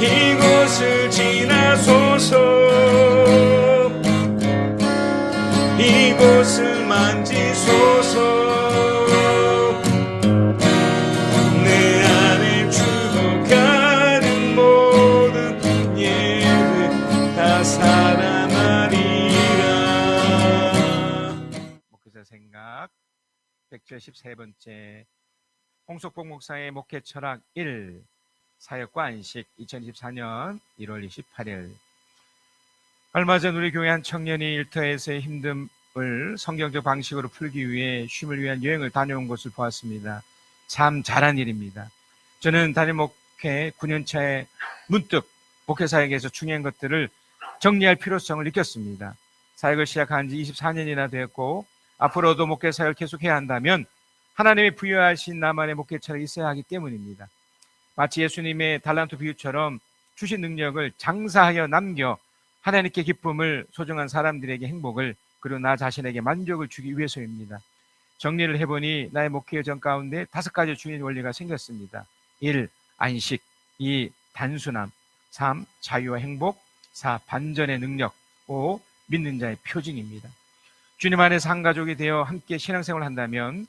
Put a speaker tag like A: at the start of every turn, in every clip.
A: 이곳을 지나소서. 이곳을 만지소서. 내 안에 죽어가는 모든 예를 다 살아나리라.
B: 목회자 생각 173번째 홍석봉 목사의 목회 철학 1 사역과 안식 2024년 1월 28일. 얼마 전 우리 교회 한 청년이 일터에서의 힘듦을 성경적 방식으로 풀기 위해 쉼을 위한 여행을 다녀온 것을 보았습니다. 참 잘한 일입니다. 저는 담임 목회 9년차에 문득 목회 사역에서 중요한 것들을 정리할 필요성을 느꼈습니다. 사역을 시작한 지 24년이나 되었고 앞으로도 목회 사역을 계속해야 한다면 하나님이 부여하신 나만의 목회 철학이 있어야 하기 때문입니다. 마치 예수님의 달란트 비유처럼 주신 능력을 장사하여 남겨 하나님께 기쁨을, 소중한 사람들에게 행복을, 그리고 나 자신에게 만족을 주기 위해서입니다. 정리를 해보니 나의 목회 여정 가운데 5가지 중요한 원리가 생겼습니다. 1. 안식. 2. 단순함. 3. 자유와 행복. 4. 반전의 능력. 5. 믿는 자의 표징입니다. 주님 안에서 한 가족이 되어 함께 신앙생활을 한다면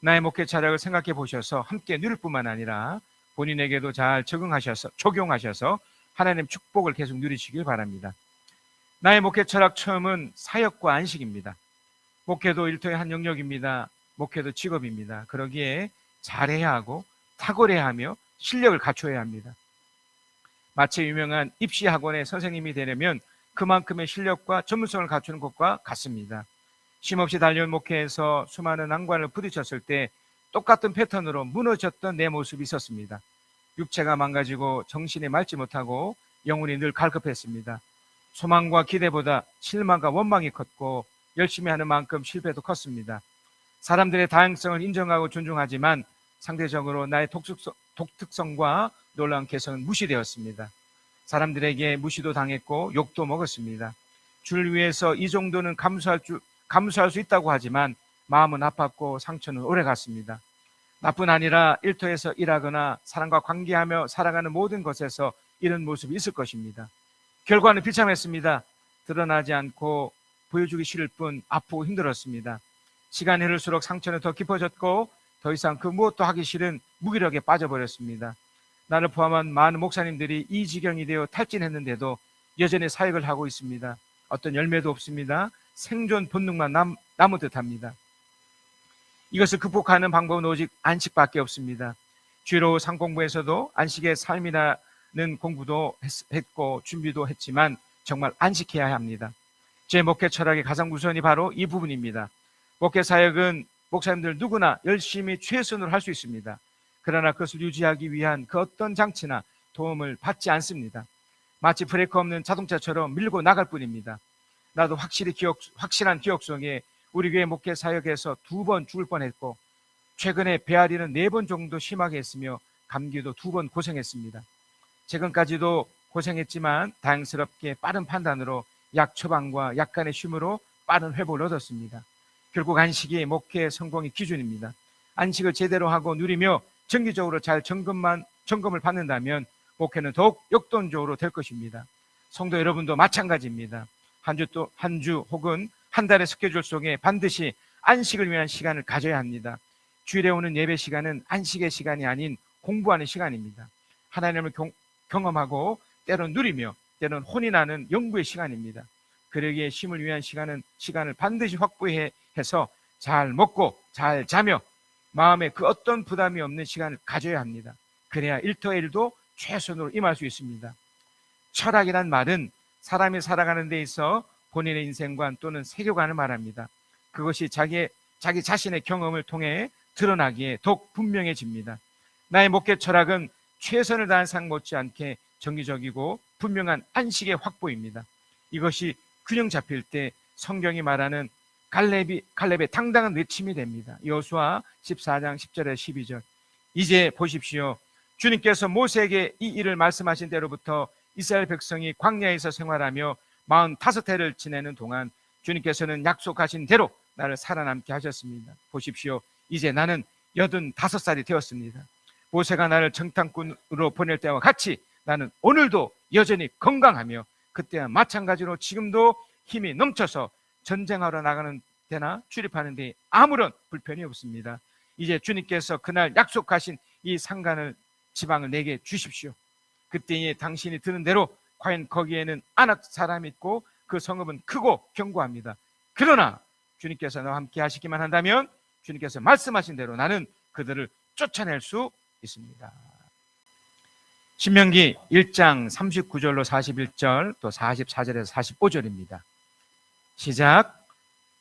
B: 나의 목회 철학을 생각해 보셔서 함께 누릴 뿐만 아니라 본인에게도 잘 적용하셔서 하나님의 축복을 계속 누리시길 바랍니다. 나의 목회 철학 처음은 사역과 안식입니다. 목회도 일터의 한 영역입니다. 목회도 직업입니다. 그러기에 잘해야 하고 탁월해야 하며 실력을 갖춰야 합니다. 마치 유명한 입시학원의 선생님이 되려면 그만큼의 실력과 전문성을 갖추는 것과 같습니다. 쉼없이 달려온 목회에서 수많은 난관을 부딪혔을 때 똑같은 패턴으로 무너졌던 내 모습이 있었습니다. 육체가 망가지고 정신이 맑지 못하고 영혼이 늘 갈급했습니다. 소망과 기대보다 실망과 원망이 컸고 열심히 하는 만큼 실패도 컸습니다. 사람들의 다양성을 인정하고 존중하지만 상대적으로 나의 독특성과 놀라운 개성은 무시되었습니다. 사람들에게 무시도 당했고 욕도 먹었습니다. 주를 위해서 이 정도는 감수할 수 있다고 하지만 마음은 아팠고 상처는 오래 갔습니다. 나뿐 아니라 일터에서 일하거나 사람과 관계하며 살아가는 모든 것에서 이런 모습이 있을 것입니다. 결과는 비참했습니다. 드러나지 않고 보여주기 싫을 뿐 아프고 힘들었습니다. 시간이 흐를수록 상처는 더 깊어졌고 더 이상 그 무엇도 하기 싫은 무기력에 빠져버렸습니다. 나를 포함한 많은 목사님들이 이 지경이 되어 탈진했는데도 여전히 사역을 하고 있습니다. 어떤 열매도 없습니다. 생존 본능만 남은 듯합니다. 이것을 극복하는 방법은 오직 안식밖에 없습니다. 주로 상공부에서도 안식의 삶이라는 공부도 했고 준비도 했지만 정말 안식해야 합니다. 제 목회 철학의 가장 우선이 바로 이 부분입니다. 목회 사역은 목사님들 누구나 열심히 최선으로 할 수 있습니다. 그러나 그것을 유지하기 위한 그 어떤 장치나 도움을 받지 않습니다. 마치 브레이크 없는 자동차처럼 밀고 나갈 뿐입니다. 나도 확실한 기억 속에 우리 교회 목회 사역에서 2번 죽을 뻔했고 최근에 배앓이는 4번 정도 심하게 했으며 감기도 2번 고생했습니다. 최근까지도 고생했지만 다행스럽게 빠른 판단으로 약 처방과 약간의 쉼으로 빠른 회복을 얻었습니다. 결국 안식이 목회의 성공의 기준입니다. 안식을 제대로 하고 누리며 정기적으로 잘 점검을 받는다면 목회는 더욱 역동적으로 될 것입니다. 성도 여러분도 마찬가지입니다. 한 주 혹은 한 달의 스케줄 속에 반드시 안식을 위한 시간을 가져야 합니다. 주일에 오는 예배 시간은 안식의 시간이 아닌 공부하는 시간입니다. 하나님을 경험하고 때론 누리며 때론 혼이 나는 연구의 시간입니다. 그러기에 쉼을 위한 시간을 반드시 확보해서 잘 먹고 잘 자며 마음에 그 어떤 부담이 없는 시간을 가져야 합니다. 그래야 일터의 일도 최선으로 임할 수 있습니다. 철학이란 말은 사람이 살아가는 데 있어 본인의 인생관 또는 세계관을 말합니다. 그것이 자기 자신의 경험을 통해 드러나기에 더욱 분명해집니다. 나의 목회 철학은 최선을 다한 상 못지않게 정기적이고 분명한 안식의 확보입니다. 이것이 균형 잡힐 때 성경이 말하는 갈렙의 당당한 외침이 됩니다. 여호수아 14장 10절에 12절. 이제 보십시오. 주님께서 모세에게 이 일을 말씀하신 때로부터 이스라엘 백성이 광야에서 생활하며 45해를 지내는 동안 주님께서는 약속하신 대로 나를 살아남게 하셨습니다. 보십시오. 이제 나는 85살이 되었습니다. 모세가 나를 정탐꾼으로 보낼 때와 같이 나는 오늘도 여전히 건강하며 그때와 마찬가지로 지금도 힘이 넘쳐서 전쟁하러 나가는 데나 출입하는 데 아무런 불편이 없습니다. 이제 주님께서 그날 약속하신 이 산간을 지방을 내게 주십시오. 그때에 당신이 드는 대로 과연 거기에는 아낙 사람이 있고 그 성읍은 크고 견고합니다. 그러나 주님께서 나와 함께 하시기만 한다면 주님께서 말씀하신 대로 나는 그들을 쫓아낼 수 있습니다. 신명기 1장 39절로 41절 또 44절에서 45절입니다. 시작.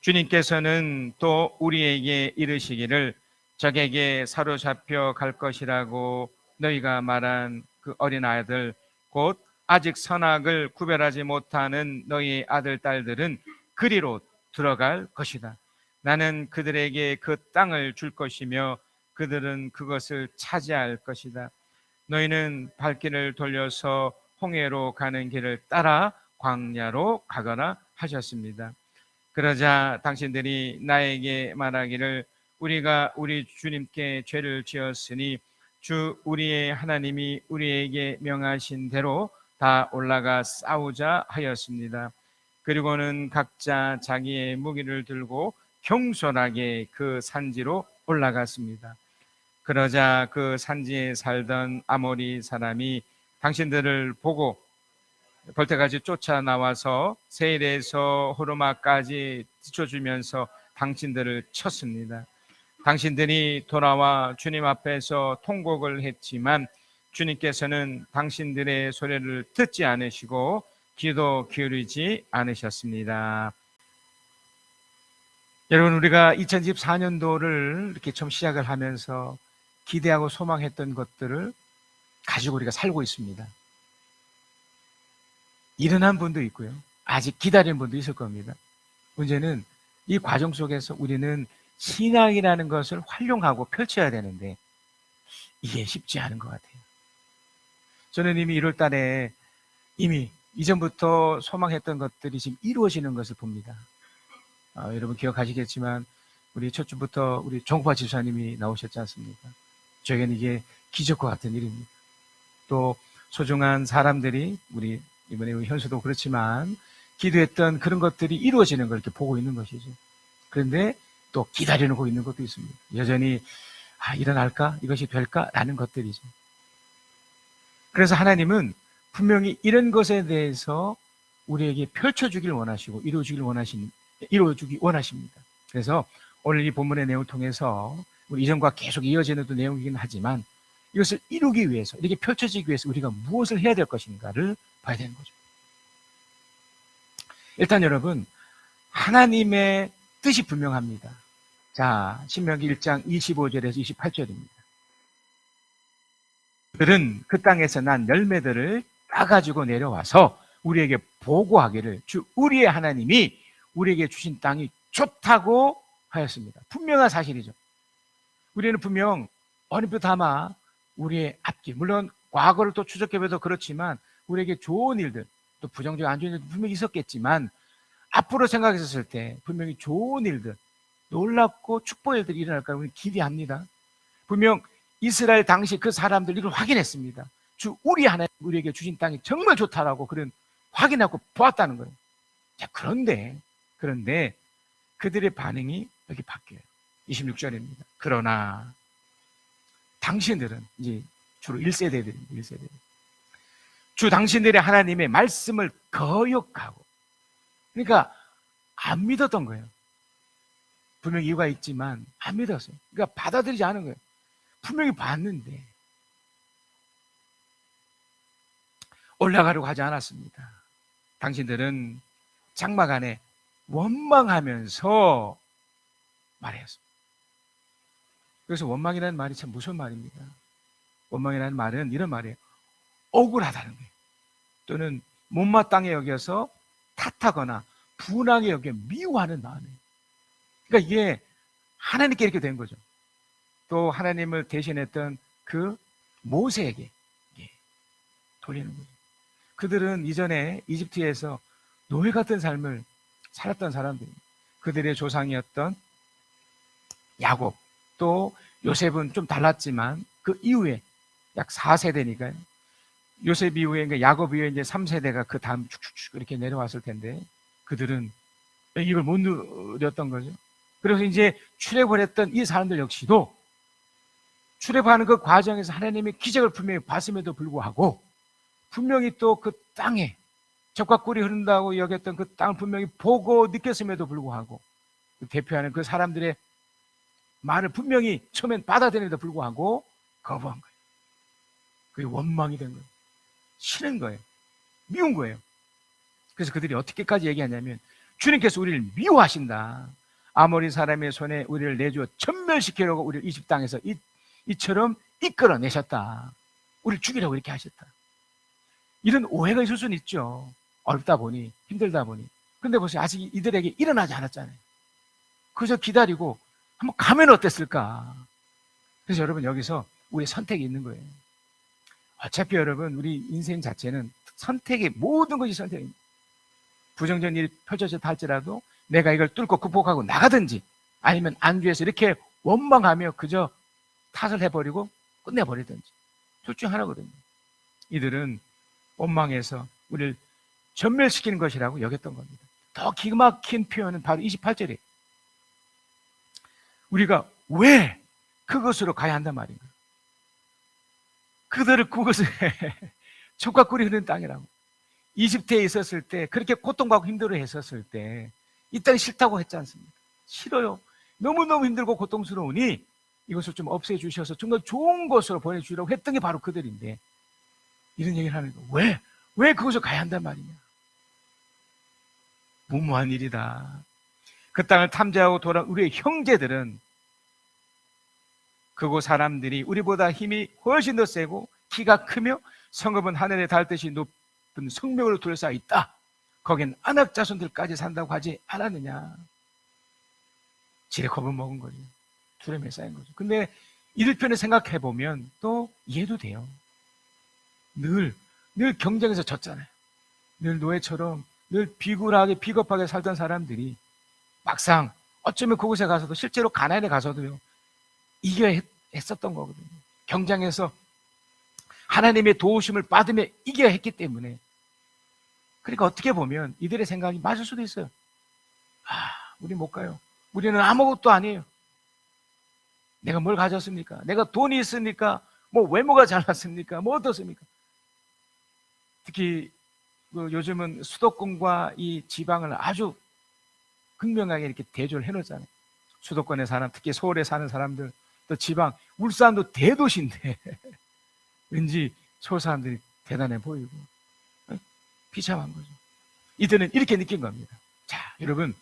B: 주님께서는 또 우리에게 이르시기를 적에게 사로잡혀 갈 것이라고 너희가 말한 그 어린아이들 곧 아직 선악을 구별하지 못하는 너희 아들 딸들은 그리로 들어갈 것이다. 나는 그들에게 그 땅을 줄 것이며 그들은 그것을 차지할 것이다. 너희는 발길을 돌려서 홍해로 가는 길을 따라 광야로 가거라 하셨습니다. 그러자 당신들이 나에게 말하기를 우리가 우리 주님께 죄를 지었으니 주 우리의 하나님이 우리에게 명하신 대로 다 올라가 싸우자 하였습니다. 그리고는 각자 자기의 무기를 들고 경솔하게 그 산지로 올라갔습니다. 그러자 그 산지에 살던 아모리 사람이 당신들을 보고 벌떼같이 쫓아나와서 세일에서 호르마까지 뒤쳐주면서 당신들을 쳤습니다. 당신들이 돌아와 주님 앞에서 통곡을 했지만 주님께서는 당신들의 소리를 듣지 않으시고 귀도 기울이지 않으셨습니다. 여러분, 우리가 2024년도를 이렇게 좀 시작을 하면서 기대하고 소망했던 것들을 가지고 우리가 살고 있습니다. 일어난 분도 있고요. 아직 기다리는 분도 있을 겁니다. 문제는 이 과정 속에서 우리는 신앙이라는 것을 활용하고 펼쳐야 되는데 이게 쉽지 않은 것 같아요. 저는 이미 1월 달에 이미 이전부터 소망했던 것들이 지금 이루어지는 것을 봅니다. 여러분 기억하시겠지만 우리 첫 주부터 우리 정파 집사님이 나오셨지 않습니까? 저에게는 이게 기적과 같은 일입니다. 또 소중한 사람들이 우리 이번에 우리 현수도 그렇지만 기도했던 그런 것들이 이루어지는 걸 이렇게 보고 있는 것이죠. 그런데 또 기다려놓고 있는 것도 있습니다. 여전히 일어날까? 이것이 될까? 라는 것들이죠. 그래서 하나님은 분명히 이런 것에 대해서 우리에게 펼쳐주길 원하시고 이루어주기 원하십니다. 그래서 오늘 이 본문의 내용을 통해서 우리 이전과 계속 이어지는 내용이긴 하지만 이것을 이루기 위해서, 이렇게 펼쳐지기 위해서 우리가 무엇을 해야 될 것인가를 봐야 되는 거죠. 일단 여러분, 하나님의 뜻이 분명합니다. 자, 신명기 1장 25절에서 28절입니다. 그들은 그 땅에서 난 열매들을 따가지고 내려와서 우리에게 보고하기를 주 우리의 하나님이 우리에게 주신 땅이 좋다고 하였습니다. 분명한 사실이죠. 우리는 분명 어렴풋 아마 우리의 앞길, 물론 과거를 또 추적해봐도 그렇지만 우리에게 좋은 일들, 또 부정적 안 좋은 일도 분명히 있었겠지만 앞으로 생각했을 때 분명히 좋은 일들, 놀랍고 축복의 일들이 일어날 거라고 우리는 기대합니다. 분명 이스라엘 당시 그 사람들 이걸 확인했습니다. 주 우리 하나님 우리에게 주신 땅이 정말 좋다라고 그런 확인하고 보았다는 거예요. 자, 그런데 그들의 반응이 여기 바뀌어요. 26절입니다. 그러나 당신들은 이제 주로 1세대들입니다. 1세대. 주 당신들의 하나님의 말씀을 거역하고, 그러니까 안 믿었던 거예요. 분명히 이유가 있지만 안 믿었어요. 그러니까 받아들이지 않은 거예요. 분명히 봤는데 올라가려고 하지 않았습니다. 당신들은 장막 안에 원망하면서 말했습니다. 그래서 원망이라는 말이 참 무서운 말입니다. 원망이라는 말은 이런 말이에요. 억울하다는 거예요. 또는 못마땅해 여겨서 탓하거나 분하게 여겨 미워하는 마음이에요. 그러니까 이게 하나님께 이렇게 된 거죠. 또 하나님을 대신했던 그 모세에게 돌리는 거죠. 그들은 이전에 이집트에서 노예 같은 삶을 살았던 사람들입니다. 그들의 조상이었던 야곱, 또 요셉은 좀 달랐지만 그 이후에 약 4세대니까요. 요셉 이후에, 그러니까 야곱 이후에 이제 3세대가 그 다음 축축축 이렇게 내려왔을 텐데, 그들은 이걸 못 누렸던 거죠. 그래서 이제 출애굽을 했던 이 사람들 역시도 출애굽하는 그 과정에서 하나님의 기적을 분명히 봤음에도 불구하고, 분명히 또 그 땅에 젖과 꿀이 흐른다고 여겼던 그 땅을 분명히 보고 느꼈음에도 불구하고, 대표하는 그 사람들의 말을 분명히 처음엔 받아들임에도 불구하고 거부한 거예요. 그게 원망이 된 거예요. 싫은 거예요. 미운 거예요. 그래서 그들이 어떻게까지 얘기하냐면, 주님께서 우리를 미워하신다. 아모리 사람의 손에 우리를 내주어 전멸시키려고 우리를 이집 땅에서 이처럼 이끌어내셨다. 우리를 죽이려고 이렇게 하셨다. 이런 오해가 있을 수는 있죠. 어렵다 보니, 힘들다 보니. 근데 보세요. 아직 이들에게 일어나지 않았잖아요. 그저 기다리고 한번 가면 어땠을까. 그래서 여러분, 여기서 우리의 선택이 있는 거예요. 어차피 여러분, 우리 인생 자체는 선택의 모든 것이 선택입니다. 부정적인 일이 펼쳐졌다 할지라도 내가 이걸 뚫고 극복하고 나가든지, 아니면 안주해서 이렇게 원망하며 그저 탓을 해버리고 끝내버리든지, 둘 중 하나거든요. 이들은 원망해서 우리를 전멸시키는 것이라고 여겼던 겁니다. 더 기가 막힌 표현은 바로 28절이에요. 우리가 왜 그것으로 가야 한단 말인가? 그들을 그것을 젖과 꿀이 흐르는 땅이라고. 이집트에 있었을 때, 그렇게 고통받고 힘들어 했었을 때 이 땅이 싫다고 했지 않습니까? 싫어요. 너무너무 힘들고 고통스러우니 이것을 좀 없애주셔서 좀 더 좋은 곳으로 보내주려고 했던 게 바로 그들인데, 이런 얘기를 하는 거예요. 왜 그것을 가야 한단 말이냐? 무모한 일이다. 그 땅을 탐지하고 돌아온 우리의 형제들은, 그곳 사람들이 우리보다 힘이 훨씬 더 세고 키가 크며 성읍은 하늘에 닿듯이 높은 성벽으로 둘러싸여 있다. 거긴 안악 자손들까지 산다고 하지 않았느냐. 지레 겁을 먹은 거죠. 두려움에 쌓인 거죠. 근데 이들 편에 생각해 보면 또 이해도 돼요. 늘 경쟁에서 졌잖아요. 늘 노예처럼 늘 비굴하게 비겁하게 살던 사람들이 막상 어쩌면 그곳에 가서도, 실제로 가나안에 가서도요, 이겨야 했었던 거거든요. 경쟁에서 하나님의 도우심을 받으며 이겨야 했기 때문에. 그러니까 어떻게 보면 이들의 생각이 맞을 수도 있어요. 우리 못 가요. 우리는 아무것도 아니에요. 내가 뭘 가졌습니까? 내가 돈이 있습니까? 뭐 외모가 잘났습니까? 뭐 어떻습니까? 특히 요즘은 수도권과 이 지방을 아주 극명하게 이렇게 대조를 해놓잖아요. 수도권에 사는, 특히 서울에 사는 사람들, 또 지방, 울산도 대도시인데 왠지 서울 사람들이 대단해 보이고 비참한 거죠. 이들은 이렇게 느낀 겁니다. 자, 여러분,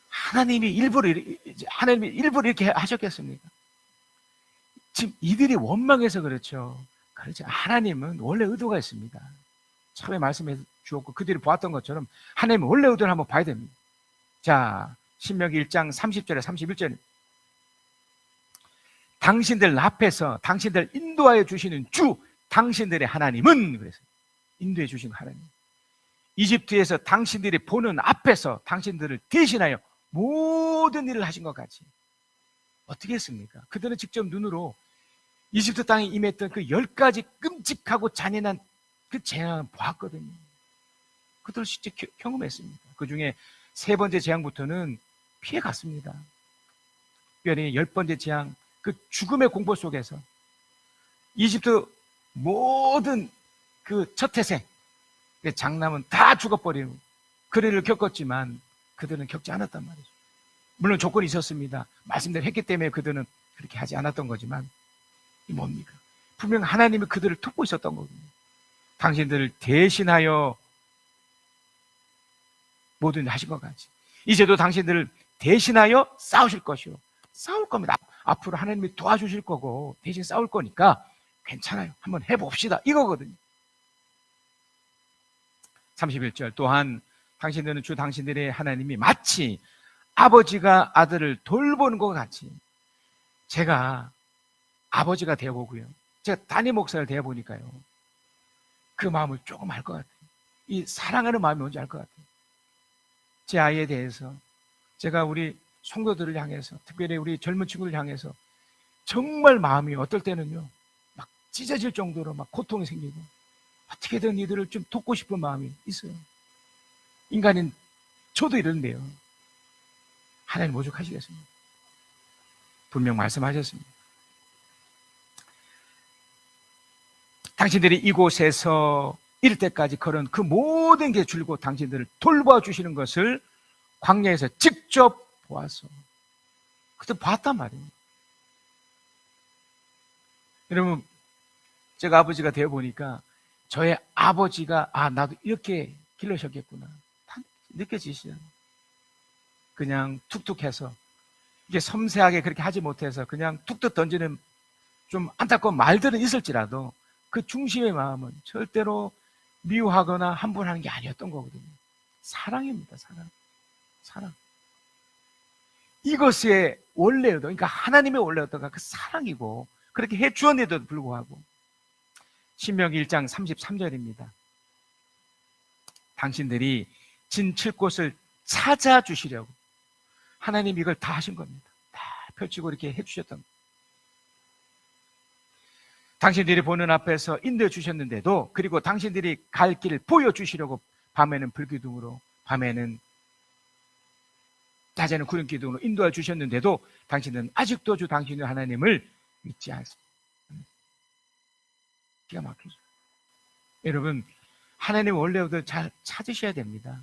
B: 하나님이 일부러 이렇게 하셨겠습니까? 지금 이들이 원망해서 그렇죠. 그렇죠. 하나님은 원래 의도가 있습니다. 처음에 말씀해 주었고 그들이 보았던 것처럼 하나님은 원래 의도를 한번 봐야 됩니다. 자, 신명기 1장 30절에 31절. 당신들 앞에서 당신들 인도하여 주시는 주, 당신들의 하나님은, 그랬어요. 인도해 주신 하나님. 이집트에서 당신들이 보는 앞에서 당신들을 대신하여 모든 일을 하신 것 같이. 어떻게 했습니까? 그들은 직접 눈으로 이집트 땅에 임했던 그 10가지 끔찍하고 잔인한 그 재앙을 보았거든요. 그들을 실제 경험했습니다. 그 중에 3번째 재앙부터는 피해갔습니다. 특별히 10번째 재앙, 그 죽음의 공포 속에서 이집트 모든 그 첫 태생, 장남은 다 죽어버리는 그 일을 겪었지만 그들은 겪지 않았단 말이죠. 물론 조건이 있었습니다. 말씀대로 했기 때문에 그들은 그렇게 하지 않았던 거지만, 이 뭡니까? 분명 하나님이 그들을 돕고 있었던 거거든요. 당신들을 대신하여 모든 일 하신 것 같이 이제도 당신들을 대신하여 싸우실 것이요, 싸울 겁니다. 앞으로 하나님이 도와주실 거고 대신 싸울 거니까 괜찮아요, 한번 해봅시다, 이거거든요. 31절. 또한 당신들은 주 당신들의 하나님이 마치 아버지가 아들을 돌보는 것 같이. 제가 아버지가 되어보고요, 제가 담임 목사를 되어보니까요, 그 마음을 조금 알 것 같아요. 이 사랑하는 마음이 뭔지 알 것 같아요. 제 아이에 대해서 제가 우리 성도들을 향해서, 특별히 우리 젊은 친구들 향해서 정말 마음이 어떨 때는요 막 찢어질 정도로 막 고통이 생기고 어떻게든 이들을 좀 돕고 싶은 마음이 있어요. 인간인 저도 이런데요. 하나님 오죽하시겠습니까? 분명 말씀하셨습니다. 당신들이 이곳에서 이를 때까지 걸은 그 모든 게 줄고 당신들을 돌봐주시는 것을 광야에서 직접 보아서 그때 봤단 말이에요. 여러분, 제가 아버지가 되어 보니까 저의 아버지가 나도 이렇게 길러셨겠구나 다 느껴지시잖아요. 그냥 툭툭해서 이게 섬세하게 그렇게 하지 못해서 그냥 툭툭 던지는 좀 안타까운 말들은 있을지라도 그 중심의 마음은 절대로 미워하거나 함부하는 게 아니었던 거거든요. 사랑입니다. 사랑. 이것의 원래여도, 그러니까 하나님의 원래였다가 그 사랑이고 그렇게 해 주었는데도 불구하고 신명기 1장 33절입니다. 당신들이 진칠 곳을 찾아주시려고 하나님이 이걸 다 하신 겁니다. 다 펼치고 이렇게 해주셨던 겁니다. 당신들이 보는 앞에서 인도해 주셨는데도, 그리고 당신들이 갈 길을 보여주시려고 밤에는 불기둥으로, 밤에는 낮에는 구름 기둥으로 인도해 주셨는데도 당신은 아직도 주 당신의 하나님을 믿지 않습니다. 기가 막히죠. 여러분, 하나님 원래부터 잘 찾으셔야 됩니다.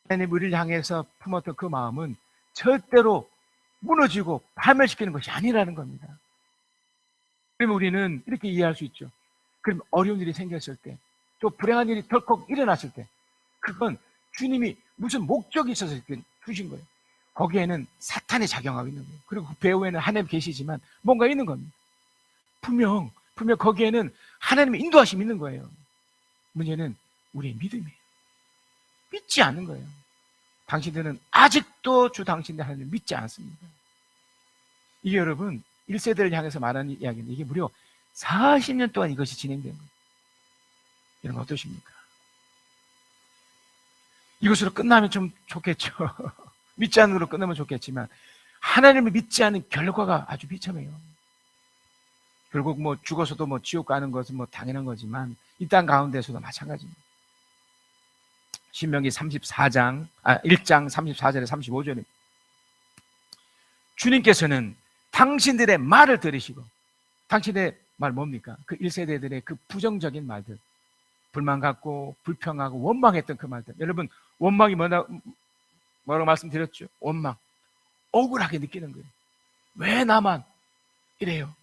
B: 하나님 우리를 향해서 품었던 그 마음은 절대로 무너지고 파멸시키는 것이 아니라는 겁니다. 그러면 우리는 이렇게 이해할 수 있죠. 그럼 어려운 일이 생겼을 때, 또 불행한 일이 덜컥 일어났을 때, 그건 주님이 무슨 목적이 있어서 이렇게 주신 거예요. 거기에는 사탄이 작용하고 있는 거예요. 그리고 그 배후에는 하나님 계시지만 뭔가 있는 겁니다. 분명 거기에는 하나님의 인도하심이 있는 거예요. 문제는 우리의 믿음이에요. 믿지 않는 거예요. 당신들은 아직도 주 당신의 하나님을 믿지 않습니다. 이게 여러분 1세대를 향해서 말하는 이야기인데, 이게 무려 40년 동안 이것이 진행된 거예요. 여러분 어떠십니까? 이것으로 끝나면 좀 좋겠죠. 믿지 않는 걸로 끝나면 좋겠지만 하나님을 믿지 않는 결과가 아주 비참해요. 결국 뭐 죽어서도 뭐 지옥 가는 것은 뭐 당연한 거지만 이 땅 가운데서도 마찬가지입니다. 신명기 1장 34절에 35절입니다. 주님께서는 당신들의 말을 들으시고, 당신의 말 뭡니까? 그 1세대들의 그 부정적인 말들, 불만 갖고 불평하고 원망했던 그 말들. 여러분, 원망이 뭐라고 말씀드렸죠? 원망, 억울하게 느끼는 거예요. 왜 나만 이래요?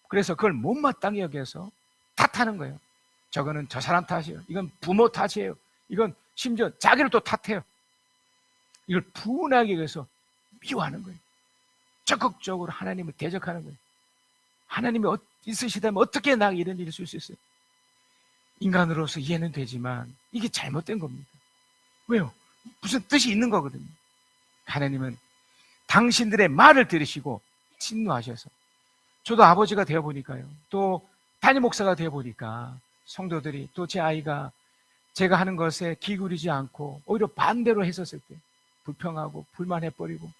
B: 그래서 그걸 못마땅히 여겨서 탓하는 거예요. 저거는 저 사람 탓이에요. 이건 부모 탓이에요. 이건 심지어 자기를 또 탓해요. 이걸 분하게 여겨서 미워하는 거예요. 적극적으로 하나님을 대적하는 거예요. 하나님이 있으시다면 어떻게 나에게 이런 일이 있을 수 있어요? 인간으로서 이해는 되지만 이게 잘못된 겁니다. 왜요? 무슨 뜻이 있는 거거든요. 하나님은 당신들의 말을 들으시고 진노하셔서, 저도 아버지가 되어보니까요, 또 담임 목사가 되어보니까 성도들이, 또 제 아이가 제가 하는 것에 기울이지 않고 오히려 반대로 했었을 때 불평하고 불만해버리고,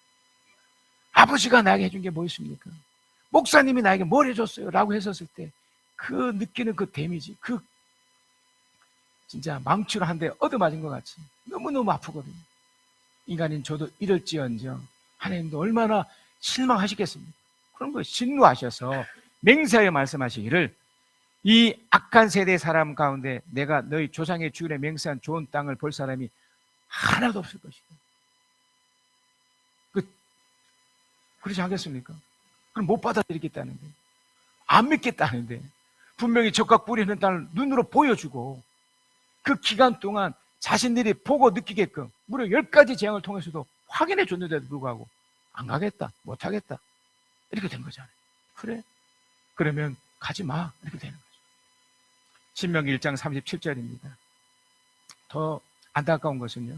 B: 아버지가 나에게 해준 게 뭐 있습니까? 목사님이 나에게 뭘 해줬어요? 라고 했었을 때 그 느끼는 그 데미지, 그 진짜 망치로 한 대 얻어맞은 것 같이 너무너무 아프거든요. 인간인 저도 이럴지언정 하나님도 얼마나 실망하시겠습니까? 그런 거 진노하셔서 맹세하여 말씀하시기를, 이 악한 세대 사람 가운데 내가 너희 조상의 주일에 맹세한 좋은 땅을 볼 사람이 하나도 없을 것이다. 그렇지 않겠습니까? 그럼 못 받아들이겠다는데, 안 믿겠다는데, 분명히 적각 뿌리 있는 땅을 눈으로 보여주고 그 기간 동안 자신들이 보고 느끼게끔 무려 10가지 재앙을 통해서도 확인해 줬는데도 불구하고 안 가겠다, 못 하겠다, 이렇게 된 거잖아요. 그래? 그러면 가지 마, 이렇게 되는 거죠. 신명기 1장 37절입니다. 더 안타까운 것은요,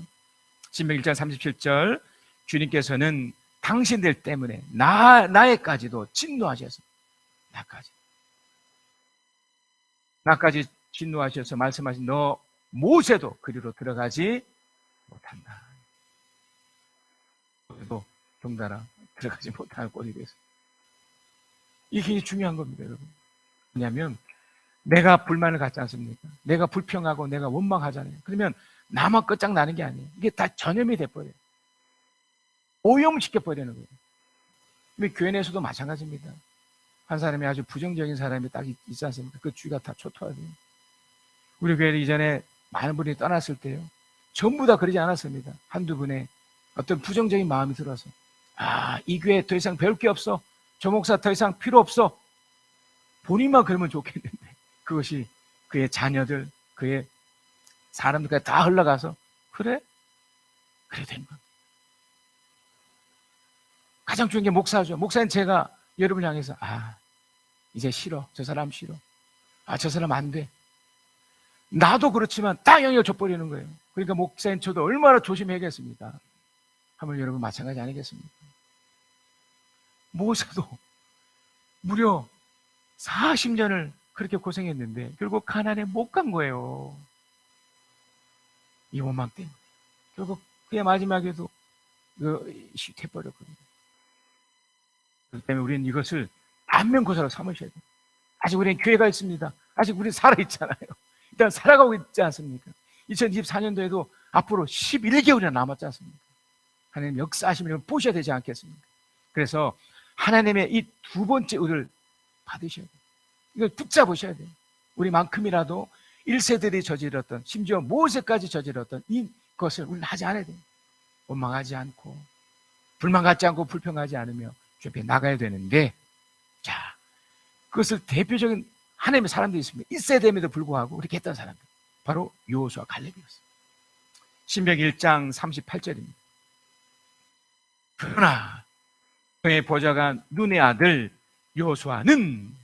B: 신명기 1장 37절, 주님께서는 당신들 때문에 나에까지도 진노하셔서, 나까지 진노하셔서 말씀하신 너 모세도 그리로 들어가지 못한다. 또 동달아 들어가지 못하는 꼴이 됐어요. 이게 중요한 겁니다, 여러분. 뭐냐면 내가 불만을 갖지 않습니까? 내가 불평하고 내가 원망하잖아요. 그러면 나만 끝장나는 게 아니에요. 이게 다 전염이 돼버려요. 오염시켜버리는 거예요. 교회 내에서도 마찬가지입니다. 한 사람이 아주 부정적인 사람이 딱 있지 않습니까? 그 주위가 다 초토화돼요. 우리 교회를 이전에 많은 분이 떠났을 때요, 전부 다 그러지 않았습니다. 한두 분의 어떤 부정적인 마음이 들어서, 이 교회 더 이상 배울 게 없어, 저 목사 더 이상 필요 없어, 본인만 그러면 좋겠는데 그것이 그의 자녀들, 그의 사람들까지 다 흘러가서 그래 된 겁니다. 가장 중요한 게 목사죠. 목사는 제가 여러분을 향해서 이제 싫어, 저 사람 싫어, 저 사람 안 돼, 나도 그렇지만 딱 영향을 줘버리는 거예요. 그러니까 목사인 저도 얼마나 조심해야겠습니까? 한번 여러분 마찬가지 아니겠습니까? 모세도 무려 40년을 그렇게 고생했는데 결국 가나안에 못 간 거예요. 이 원망 때문에. 결국 그의 마지막에도 해버렸거든요. 그렇기 때문에 우리는 이것을 안면고사로 삼으셔야 돼요. 아직 우리는 교회가 있습니다. 아직 우리는 살아있잖아요. 일단 살아가고 있지 않습니까? 2024년도에도 앞으로 11개월이나 남았지 않습니까? 하나님 역사하심을 보셔야 되지 않겠습니까? 그래서 하나님의 이 두 번째 의를 받으셔야 돼요. 이걸 붙잡으셔야 돼요. 우리만큼이라도 1세들이 저질렀던, 심지어 모세까지 저질렀던 이것을 우리는 하지 않아야 돼요. 원망하지 않고 불만 갖지 않고 불평하지 않으며 주 앞에 나가야 되는데, 자, 그것을 대표적인 하나님의 사람들이 있습니다. 1세대임에도 불구하고 그렇게 했던 사람들, 바로 여호수아 갈렙이었어요. 신명기 1장 38절입니다. 그러나 그의 보좌가 눈의 아들 여호수아는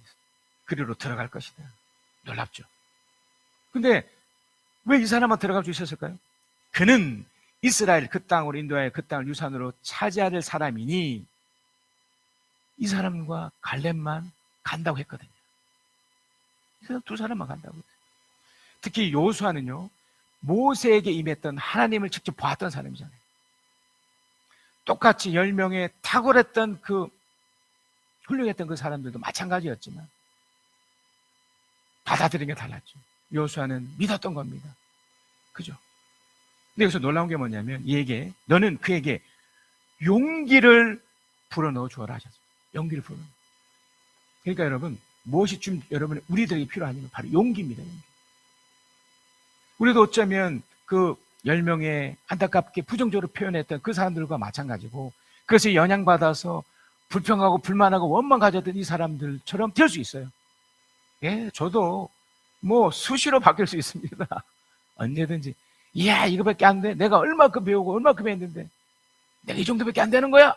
B: 그리로 들어갈 것이다. 놀랍죠? 근데 왜 이 사람만 들어갈 수 있었을까요? 그는 이스라엘 그 땅으로 인도하여 그 땅을 유산으로 차지해야 될 사람이니 이 사람과 갈렙만 간다고 했거든요. 두 사람만 간다고 했어요. 특히 여호수아는요, 모세에게 임했던 하나님을 직접 보았던 사람이잖아요. 똑같이 10명의 탁월했던 훌륭했던 그 사람들도 마찬가지였지만 받아들인 게 달랐죠. 여호수아는 믿었던 겁니다. 그죠? 근데 여기서 놀라운 게 뭐냐면, 너는 그에게 용기를 불어넣어 주어라 하셨어요. 용기를 불어넣어. 그러니까 여러분, 무엇이 좀 우리들에게 필요하냐면 바로 용기입니다. 용기. 우리도 어쩌면 그 10명의 안타깝게 부정적으로 표현했던 그 사람들과 마찬가지고, 그것에 영향받아서 불평하고 불만하고 원망 가졌던 이 사람들처럼 될 수 있어요. 예, 저도 수시로 바뀔 수 있습니다. 언제든지. 이거밖에 안 돼. 내가 얼마큼 배우고 얼마큼 했는데 내가 이 정도밖에 안 되는 거야.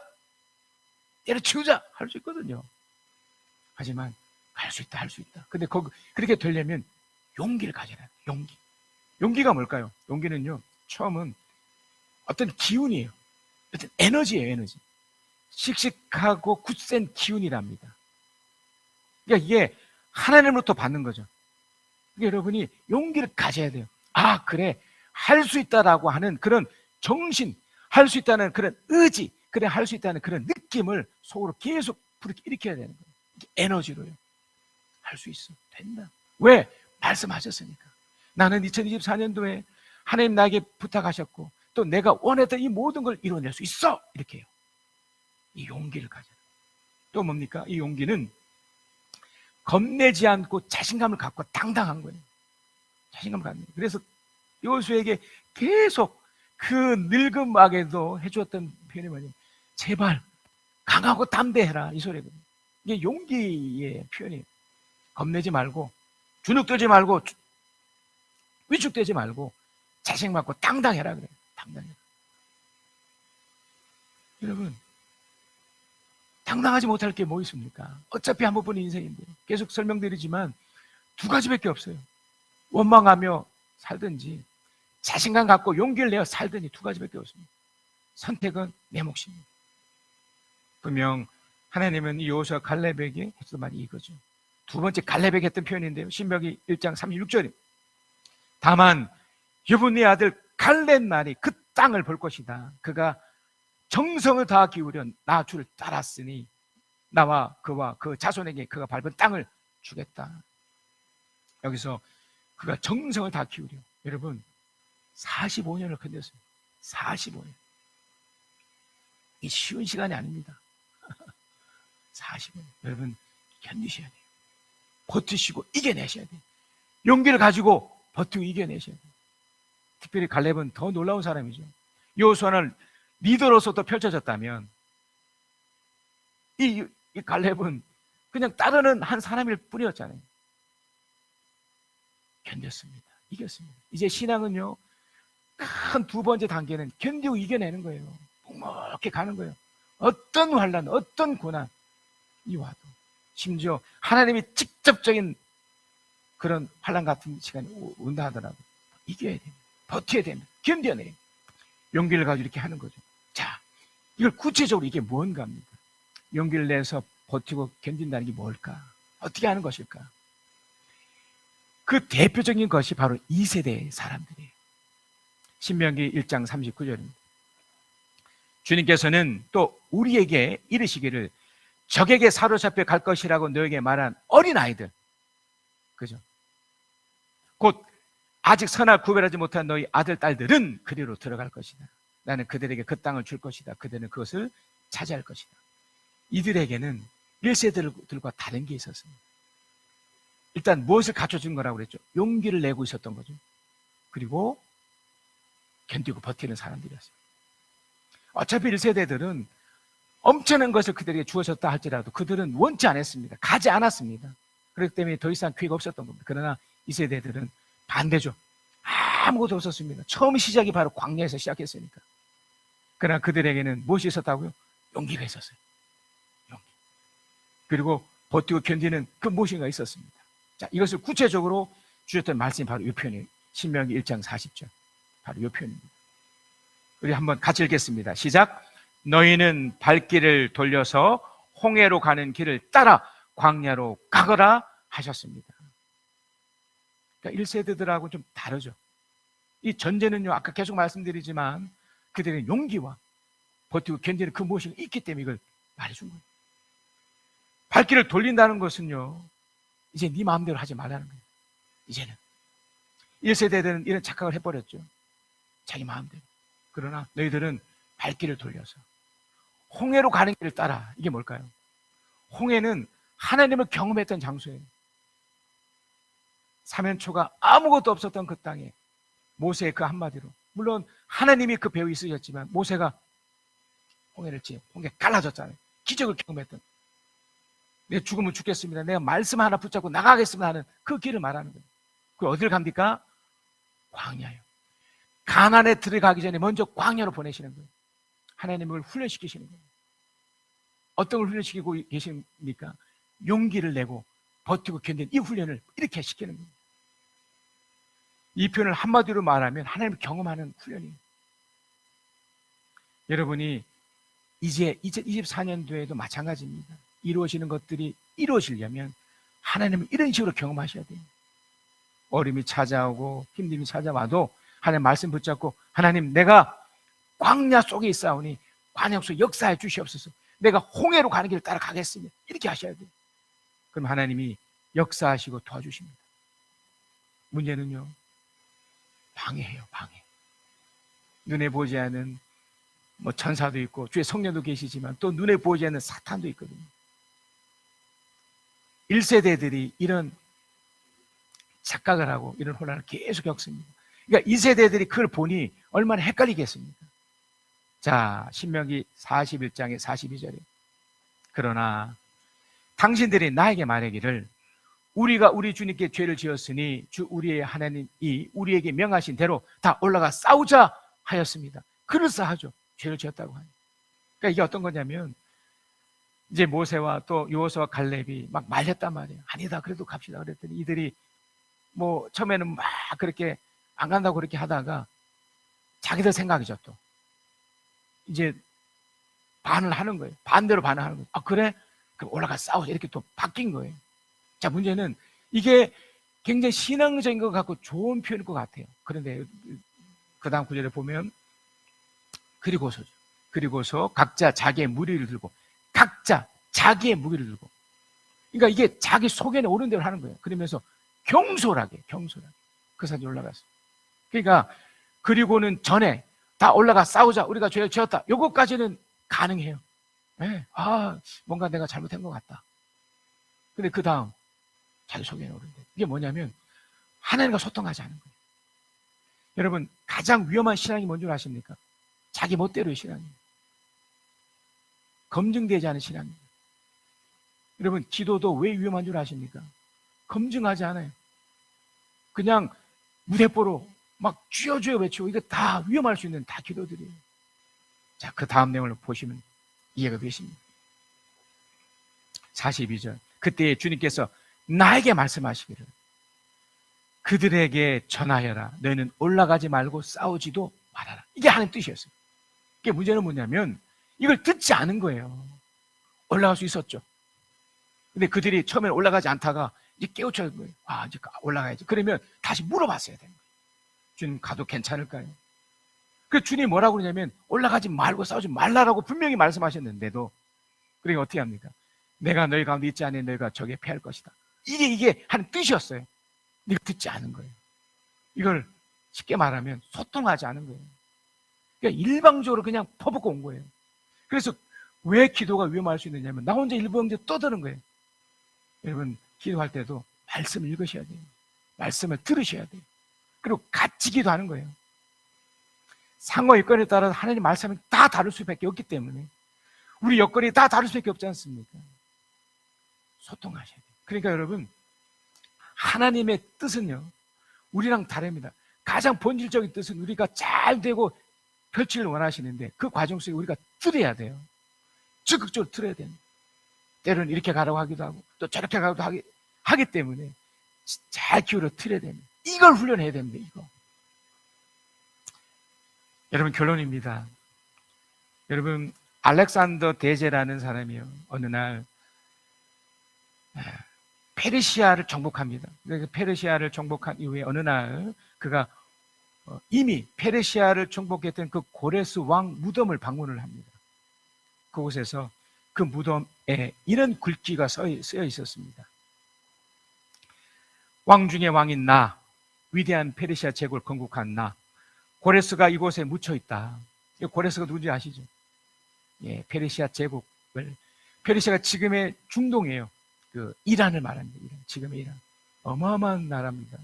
B: 때려치우자 할 수 있거든요. 하지만 할 수 있다. 근데 그렇게 되려면 용기를 가져야 돼요. 용기. 용기가 뭘까요? 용기는요, 처음은 어떤 기운이에요. 어떤 에너지예요. 에너지. 씩씩하고 굳센 기운이랍니다. 그러니까 이게 하나님으로부터 받는 거죠. 그러니까 여러분이 용기를 가져야 돼요. 그래, 할 수 있다라고 하는 그런 정신, 할 수 있다는 그런 의지, 그래, 할 수 있다는 그런 느낌을 속으로 계속 일으켜야 되는 거예요. 에너지로요. 할 수 있어. 된다. 왜? 말씀하셨으니까. 나는 2024년도에 하나님 나에게 부탁하셨고 또 내가 원했던 이 모든 걸 이뤄낼 수 있어. 이렇게 해요. 이 용기를 가져요. 또 뭡니까? 이 용기는 겁내지 않고 자신감을 갖고 당당한 거예요. 자신감을 갖는 거예요. 그래서 여호수아에게 계속 그 늙은 마에도 해주었던 표현이 뭐냐면, 제발 강하고 담대해라, 이 소리거든요. 이게 용기의 표현이에요. 겁내지 말고, 주눅들지 말고, 위축되지 말고 자신 갖고 당당해라 그래요. 당당해라. 여러분, 당당하지 못할 게 뭐 있습니까? 어차피 한 번뿐인 인생인데. 계속 설명드리지만 두 가지밖에 없어요. 원망하며 살든지 자신감 갖고 용기를 내어 살든지 두 가지밖에 없습니다. 선택은 내 몫입니다. 분명 하나님은 이 여호수아 갈렙에게 했던 말이 이거죠. 두 번째 갈렙에게 했던 표현인데요, 신명기 1장 36절입니다. 다만 여분의 아들 갈렙만이 그 땅을 볼 것이다. 그가 정성을 다 기울여 나 주를 따랐으니 나와 그와 그 자손에게 그가 밟은 땅을 주겠다. 여기서 그가 정성을 다 기울여. 여러분 45년을 견뎠습니다. 45년. 이 쉬운 시간이 아닙니다. 45년. 여러분 견디셔야 돼요. 버티시고 이겨내셔야 돼요. 용기를 가지고 버티고 이겨내셔야 돼요. 특별히 갈렙은 더 놀라운 사람이죠. 여호수아는 리더로서 또 펼쳐졌다면 이 갈렙은 그냥 따르는 한 사람일 뿐이었잖아요. 견뎠습니다. 이겼습니다. 이제 신앙은요, 큰 두 번째 단계는 견디고 이겨내는 거예요. 묵묵히 가는 거예요. 어떤 환난, 어떤 고난이 와도, 심지어 하나님이 직접적인 그런 환난 같은 시간이 온다 하더라도 이겨야 됩니다. 버텨야 됩니다. 견뎌내요. 용기를 가지고 이렇게 하는 거죠. 자, 이걸 구체적으로 이게 뭔가 합니다. 용기를 내서 버티고 견딘다는 게 뭘까? 어떻게 하는 것일까? 그 대표적인 것이 바로 2세대의 사람들이에요. 신명기 1장 39절입니다. 주님께서는 또 우리에게 이르시기를 적에게 사로잡혀 갈 것이라고 너에게 말한 어린아이들, 그죠? 곧 아직 선을 구별하지 못한 너희 아들, 딸들은 그리로 들어갈 것이다. 나는 그들에게 그 땅을 줄 것이다. 그들은 그것을 차지할 것이다. 이들에게는 1세대들과 다른 게 있었습니다. 일단 무엇을 갖춰준 거라고 그랬죠? 용기를 내고 있었던 거죠. 그리고 견디고 버티는 사람들이었어요. 어차피 1세대들은 엄청난 것을 그들에게 주어졌다 할지라도 그들은 원치 않았습니다. 가지 않았습니다. 그렇기 때문에 더 이상 기회가 없었던 겁니다. 그러나 2세대들은 반대죠. 아무것도 없었습니다. 처음 시작이 바로 광야에서 시작했으니까. 그러나 그들에게는 무엇이 있었다고요? 용기가 있었어요. 용기. 그리고 버티고 견디는 그 무엇인가 있었습니다. 자, 이것을 구체적으로 주셨던 말씀이 바로 이 표현이에요. 신명기 1장 40절. 바로 이 표현입니다. 우리 한번 같이 읽겠습니다. 시작. 너희는 발길을 돌려서 홍해로 가는 길을 따라 광야로 가거라 하셨습니다. 그러니까 1세대들하고 좀 다르죠. 이 전제는요, 아까 계속 말씀드리지만 그들의 용기와 버티고 견디는 그 무엇이 있기 때문에 이걸 말해준 거예요. 발길을 돌린다는 것은요, 이제 네 마음대로 하지 말라는 거예요. 이제는 1세대들은 이런 착각을 해버렸죠. 자기 마음대로. 그러나 너희들은 발길을 돌려서 홍해로 가는 길을 따라. 이게 뭘까요? 홍해는 하나님을 경험했던 장소예요. 사면초가 아무것도 없었던 그 땅에 모세의 그 한마디로, 물론 하나님이 그 배후 있으셨지만 모세가 홍해를 지어 홍해 갈라졌잖아요. 기적을 경험했던, 내 죽으면 죽겠습니다, 내가 말씀 하나 붙잡고 나가겠습니다 하는 그 길을 말하는 거예요. 그 어디를 갑니까? 광야예요. 가나안에 들어가기 전에 먼저 광야로 보내시는 거예요. 하나님을 훈련시키시는 거예요. 어떤 걸 훈련시키고 계십니까? 용기를 내고 버티고 견디는 이 훈련을 이렇게 시키는 거예요. 이 표현을 한마디로 말하면 하나님을 경험하는 훈련이에요. 여러분이 이제 2024년도에도 마찬가지입니다. 이루어지는 것들이 이루어지려면 하나님을 이런 식으로 경험하셔야 돼요. 어려움이 찾아오고 힘듦이 찾아와도 하나님 말씀 붙잡고, 하나님 내가 광야 속에 있사오니 광야 속에 역사해 주시옵소서. 내가 홍해로 가는 길을 따라가겠습니다. 이렇게 하셔야 돼요. 그럼 하나님이 역사하시고 도와주십니다. 문제는요, 방해해요. 방해. 눈에 보지 않는 뭐 천사도 있고 주의 성령도 계시지만 또 눈에 보이지 않는 사탄도 있거든요. 1세대들이 이런 착각을 하고 이런 혼란을 계속 겪습니다. 그러니까 2세대들이 그걸 보니 얼마나 헷갈리겠습니까? 자, 신명기 41장의 42절에 그러나 당신들이 나에게 말하기를 우리가 우리 주님께 죄를 지었으니 주 우리의 하나님이 우리에게 명하신 대로 다 올라가 싸우자 하였습니다. 그럴싸하죠. 죄를 지었다고 하니. 그러니까 이게 어떤 거냐면 이제 모세와 또 여호수아와 갈렙이 막 말렸단 말이에요. 아니다, 그래도 갑시다 그랬더니 이들이 뭐 처음에는 막 그렇게 안 간다고 그렇게 하다가 자기들 생각이죠. 또 이제 반을 하는 거예요. 반대로 반을 하는 거예요. 아 그래? 그럼 올라가 싸우자. 이렇게 또 바뀐 거예요. 자, 문제는 이게 굉장히 신앙적인 것 같고 좋은 표현일 것 같아요. 그런데 그 다음 구절에 보면 그리고서죠. 그리고서 각자 자기의 무리를 들고, 각자 자기의 무기를 들고, 그러니까 이게 자기 속에는 옳은 대로 하는 거예요. 그러면서 경솔하게 그 산에 올라갔어요. 그러니까 그리고는 전에 다 올라가 싸우자, 우리가 죄를 지었다, 요것까지는 가능해요. 네. 뭔가 내가 잘못한 것 같다. 근데 그 다음 자기 속에는 옳은 대로. 이게 뭐냐면 하나님과 소통하지 않은 거예요. 여러분, 가장 위험한 신앙이 뭔 줄 아십니까? 자기 멋대로의 신앙이에요. 검증되지 않은 신앙이에요. 여러분, 기도도 왜 위험한 줄 아십니까? 검증하지 않아요. 그냥 무대뽀로 막 쥐어쥐어 외치고, 이거 다 위험할 수 있는 다 기도들이에요. 자, 그 다음 내용을 보시면 이해가 되십니다. 42절. 그때 주님께서 나에게 말씀하시기를 그들에게 전하여라. 너희는 올라가지 말고 싸우지도 말아라. 이게 하나님 뜻이었어요. 이게 문제는 뭐냐면 이걸 듣지 않은 거예요. 올라갈 수 있었죠. 근데 그들이 처음에 올라가지 않다가 이제 깨우쳐진 거예요. 이제 올라가야지. 그러면 다시 물어봤어야 되는 거예요. 주님, 가도 괜찮을까요? 그 주님이 뭐라고 그러냐면 올라가지 말고 싸우지 말라라고 분명히 말씀하셨는데도, 그러니까 어떻게 합니까? 내가 너희 가운데 있지 않으니 너희가 적에 패할 것이다. 이게 하는 뜻이었어요. 이걸 듣지 않은 거예요. 이걸 쉽게 말하면 소통하지 않은 거예요. 그러니까 일방적으로 그냥 퍼붓고 온 거예요. 그래서 왜 기도가 위험할 수 있느냐면 나 혼자 일방적으로 떠드는 거예요. 여러분, 기도할 때도 말씀을 읽으셔야 돼요. 말씀을 들으셔야 돼요. 그리고 같이 기도하는 거예요. 상호 여건에 따라서 하나님 말씀이 다 다를 수밖에 없기 때문에, 우리 여건이 다 다를 수밖에 없지 않습니까? 소통하셔야 돼요. 그러니까 여러분, 하나님의 뜻은요, 우리랑 다릅니다. 가장 본질적인 뜻은 우리가 잘 되고 펼치를 원하시는데 그 과정 속에 우리가 들어야 돼요. 적극적으로 들어야 됩니다. 때로는 이렇게 가라고 하기도 하고 또 저렇게 가기도 하기 때문에 잘 기울여 들어야 됩니다. 이걸 훈련해야 됩니다. 이거. 여러분, 결론입니다. 여러분, 알렉산더 대제라는 사람이요, 어느 날 페르시아를 정복합니다. 페르시아를 정복한 이후에 어느 날 그가 이미 페르시아를 정복했던 그 고레스 왕 무덤을 방문을 합니다. 그곳에서 그 무덤에 이런 글귀가 쓰여 있었습니다. 왕 중에 왕인 나, 위대한 페르시아 제국을 건국한 나, 고레스가 이곳에 묻혀 있다. 고레스가 누군지 아시죠? 예, 페르시아 제국을, 페르시아가 지금의 중동이에요. 그 이란을 말합니다. 이란, 지금의 이란. 어마어마한 나라입니다.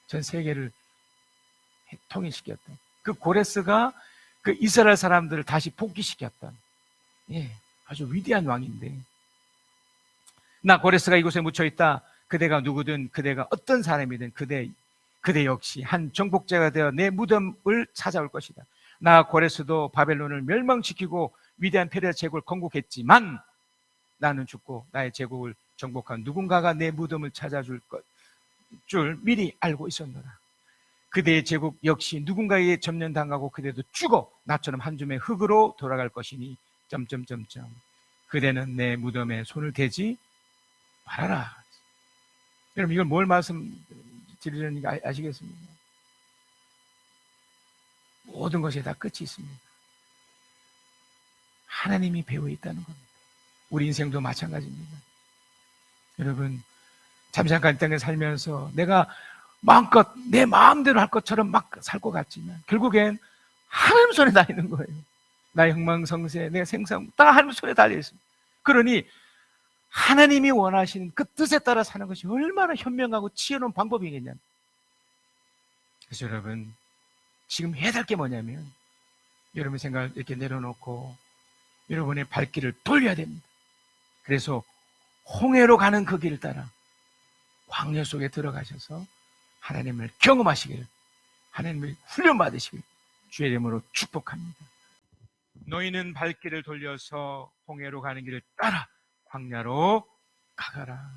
B: 전 세계를 통일시켰던 그 고레스가 그 이스라엘 사람들을 다시 복귀시켰던, 예, 아주 위대한 왕인데, 나 고레스가 이곳에 묻혀 있다. 그대가 누구든 그대가 어떤 사람이든 그대 역시 한 정복자가 되어 내 무덤을 찾아올 것이다. 나 고레스도 바벨론을 멸망시키고 위대한 페르시아 제국을 건국했지만 나는 죽고 나의 제국을 정복한 누군가가 내 무덤을 찾아줄 줄 미리 알고 있었노라. 그대의 제국 역시 누군가에게 점령당하고 그대도 죽어 나처럼 한 줌의 흙으로 돌아갈 것이니 그대는 내 무덤에 손을 대지 말아라. 여러분, 이걸 뭘 말씀드리려는지 아시겠습니까? 모든 것에 다 끝이 있습니다. 하나님이 배후에 있다는 겁니다. 우리 인생도 마찬가지입니다. 여러분, 잠깐 이 땅에 살면서 내가 마음껏 내 마음대로 할 것처럼 막 살 것 같지만 결국엔 하나님 손에 다 있는 거예요. 나의 흥망성쇠, 내 생사가 다 하나님 손에 달려 있습니다. 그러니 하나님이 원하시는 그 뜻에 따라 사는 것이 얼마나 현명하고 지혜로운 방법이겠냐. 그래서 여러분, 지금 해야 될 게 뭐냐면 여러분 생각을 이렇게 내려놓고 여러분의 발길을 돌려야 됩니다. 그래서 홍해로 가는 그 길을 따라 광야 속에 들어가셔서 하나님을 경험하시길, 하나님을 훈련받으시길 주의 이름으로 축복합니다. 너희는 발길을 돌려서 홍해로 가는 길을 따라 광야로 가거라.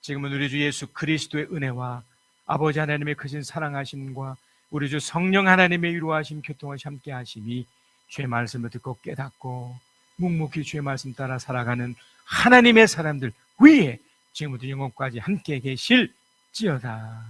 B: 지금은 우리 주 예수 그리스도의 은혜와 아버지 하나님의 크신 사랑하심과 우리 주 성령 하나님의 위로하심, 교통하심, 함께 하심이 주의 말씀을 듣고 깨닫고 묵묵히 주의 말씀 따라 살아가는 하나님의 사람들 위에 지금부터 영원까지 함께 계실지어다.